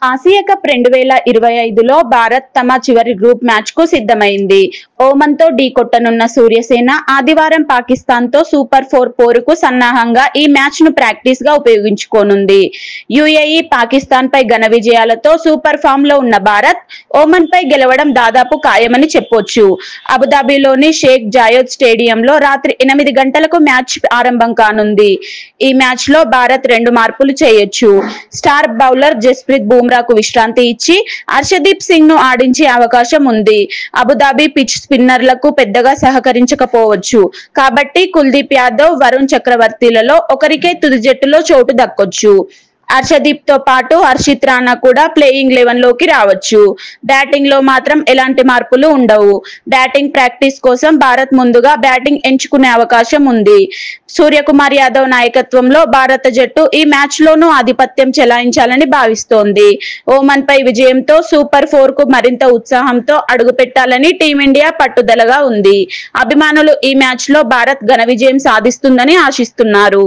Asia cup 2025లో Bharat తమ చివరి group match కు సిద్ధమైంది. ఓమన్ తో ఢీకొట్టనున్న సూర్యసేన ఆదివారం పాకిస్తాన్ తో సూపర్ 4 పోరుకు సన్నాహంగా ఈ మ్యాచ్ ను ప్రాక్టీస్ గా ఉపయోగించుకోనుంది. యుఏఈ, పాకిస్తాన్ పై ఘన విజయాలతో సూపర్ ఫామ్ లో ఉన్న భారత్ ఓమన్ పై గెలవడం దాదాపు ఖాయమని చెప్పొచ్చు. అబుదాబిలోని షేక్ జాయద్ స్టేడియంలో రాత్రి 8 గంటలకు మ్యాచ్ ఆరంభం కానుంది. ఈ మ్యాచ్ లో భారత్ 2 మార్పులు చేయొచ్చు. స్టార్ బౌలర్ జస్ప్రీత్ బుమ్రాకు విశ్రాంతి ఇచ్చి హర్షదీప్ సింగ్ ను ఆడించే అవకాశం ఉంది. అబుదాబి పిచ్ స్పిన్నర్లకు పెద్దగా సహకరించకపోవచ్చు కాబట్టి కుల్దీప్ యాదవ్, వరుణ్ చక్రవర్తిలలో ఒకరికే తుది జట్టులో చోటు దక్కొచ్చు. హర్షదీప్ తో పాటు హర్షిత్ రాణా కూడా ప్లేయింగ్ 11 లోకి రావచ్చు. బ్యాటింగ్ లో మాత్రం ఎలాంటి మార్పులు ఉండవు. బ్యాటింగ్ ప్రాక్టీస్ కోసం భారత్ ముందుగా బ్యాటింగ్ ఎంచుకునే అవకాశం ఉంది. సూర్యకుమార్ యాదవ్ నాయకత్వంలో భారత జట్టు ఈ మ్యాచ్ లోనూ ఆధిపత్యం చెలాయించాలని భావిస్తోంది. ఓమన్ పై విజయంతో సూపర్ 4 కు మరింత ఉత్సాహంతో అడుగుపెట్టాలని టీమిండియా పట్టుదలగా ఉంది. అభిమానులు ఈ మ్యాచ్ లో భారత్ ఘన విజయం సాధిస్తుందని ఆశిస్తున్నారు.